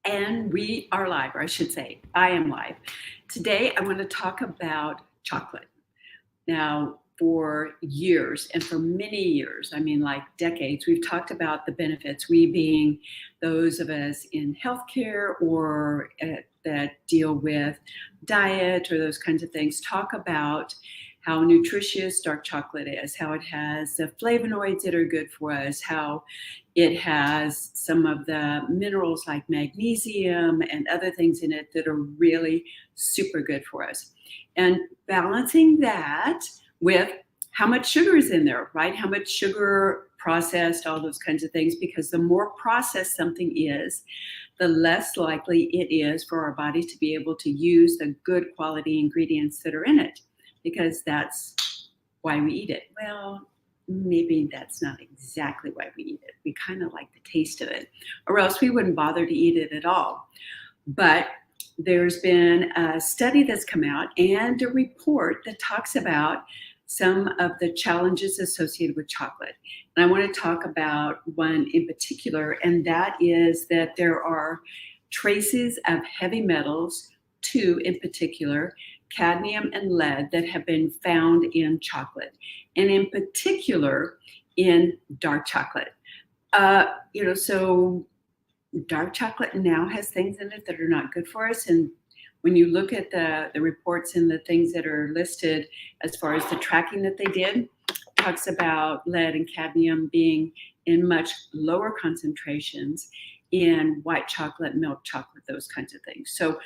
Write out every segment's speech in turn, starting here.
And we are live, or I should say, I am live. Today, I want to talk about chocolate. Now, for years, and for many years, I mean like decades, we've talked about the benefits, we being those of us in healthcare or that deal with diet or those kinds of things, talk about how nutritious dark chocolate is, how it has the flavonoids that are good for us, how it has some of the minerals like magnesium and other things in it that are really super good for us. And balancing that with how much sugar is in there, right? How much sugar, processed, all those kinds of things, because the more processed something is, the less likely it is for our body to be able to use the good quality ingredients that are in it, because that's why we eat it. Well, maybe that's not exactly why we eat it. We kind of like the taste of it, or else we wouldn't bother to eat it at all. But there's been a study that's come out and a report that talks about some of the challenges associated with chocolate. And I want to talk about one in particular, and that is that there are traces of heavy metals, two in particular, cadmium and lead, that have been found in chocolate, and in particular in dark chocolate. So dark chocolate now has things in it that are not good for us. And when you look at the reports and the things that are listed as far as the tracking that they did, talks about lead and cadmium being in much lower concentrations in white chocolate, milk chocolate, those kinds of things. So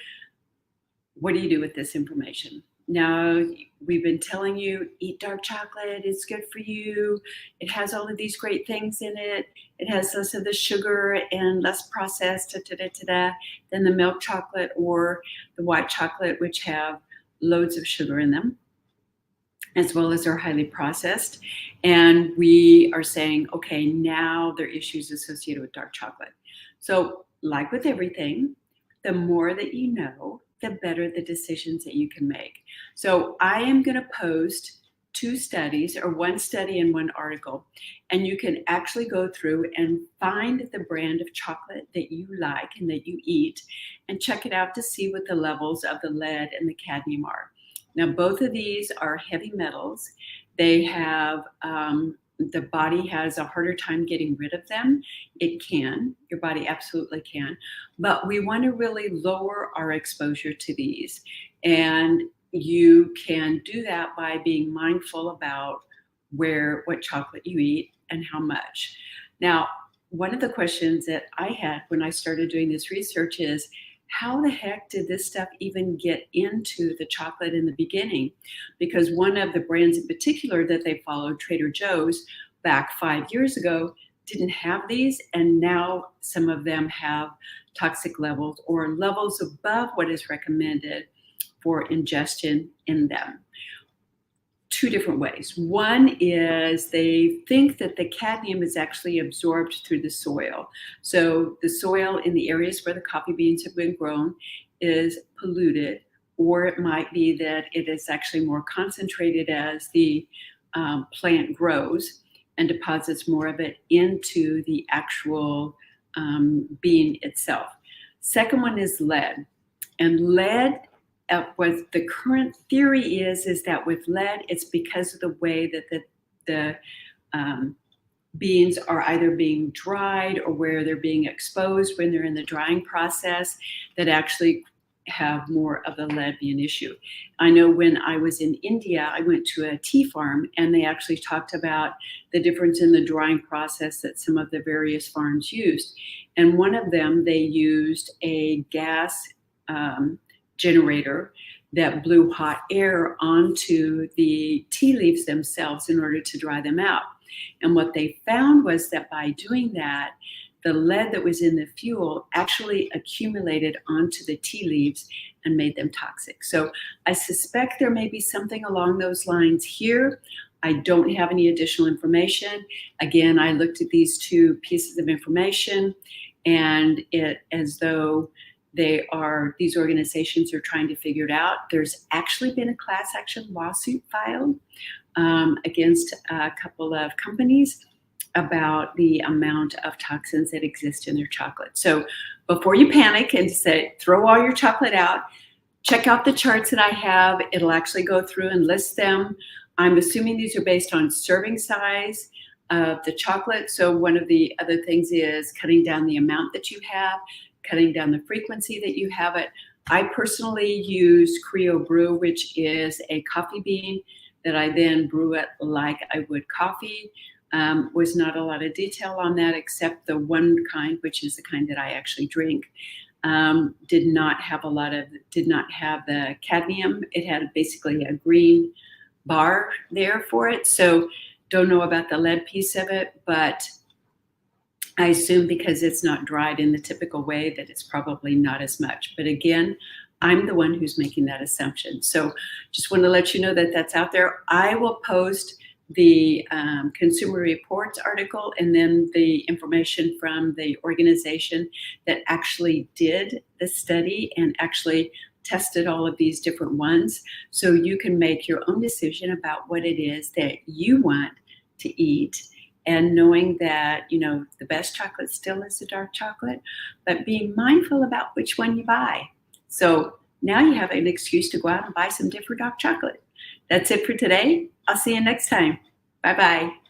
what do you do with this information? Now, we've been telling you, eat dark chocolate, it's good for you. It has all of these great things in it. It has less of the sugar and less processed than the milk chocolate or the white chocolate, which have loads of sugar in them, as well as are highly processed. And we are saying, okay, now there are issues associated with dark chocolate. So like with everything, the more that you know, the better the decisions that you can make. So I am going to post two studies, or one study and one article, and you can actually go through and find the brand of chocolate that you like and that you eat and check it out to see what the levels of the lead and the cadmium are. Now, both of these are heavy metals. They have the body has a harder time getting rid of them. It can, your body absolutely can, but we want to really lower our exposure to these. And you can do that by being mindful about what chocolate you eat and how much. Now, one of the questions that I had when I started doing this research is, how the heck did this stuff even get into the chocolate in the beginning? Because one of the brands in particular that they followed, Trader Joe's, back 5 years ago, didn't have these, and now some of them have toxic levels or levels above what is recommended for ingestion in them. Two different ways. One is they think that the cadmium is actually absorbed through the soil. So the soil in the areas where the coffee beans have been grown is polluted, or it might be that it is actually more concentrated as the plant grows and deposits more of it into the actual bean itself. Second one is lead. And lead, what the current theory is that with lead, it's because of the way that the beans are either being dried or where they're being exposed when they're in the drying process, that actually have more of the lead be an issue. I know when I was in India, I went to a tea farm, and they actually talked about the difference in the drying process that some of the various farms used. And one of them, they used a gas generator that blew hot air onto the tea leaves themselves in order to dry them out. And what they found was that by doing that, the lead that was in the fuel actually accumulated onto the tea leaves and made them toxic. So I suspect there may be something along those lines here. I don't have any additional information. Again, I looked at these two pieces of information, and it as though these organizations are trying to figure it out. There's actually been a class action lawsuit filed against a couple of companies about the amount of toxins that exist in their chocolate. So before you panic and say, throw all your chocolate out, check out the charts that I have. It'll actually go through and list them. I'm assuming these are based on serving size of the chocolate. So one of the other things is cutting down the amount that you have, cutting down the frequency that you have it. I personally use Creo Brew, which is a coffee bean that I then brew it like I would coffee. Was not a lot of detail on that except the one kind, which is the kind that I actually drink. Did not have the cadmium. It had basically a green bar there for it. So don't know about the lead piece of it, but I assume because it's not dried in the typical way that it's probably not as much. But again, I'm the one who's making that assumption. So just want to let you know that that's out there. I will post the Consumer Reports article and then the information from the organization that actually did the study and actually tested all of these different ones. So you can make your own decision about what it is that you want to eat. And knowing that, you know, the best chocolate still is the dark chocolate, but being mindful about which one you buy. So now you have an excuse to go out and buy some different dark chocolate. That's it for today. I'll see you next time. Bye-bye.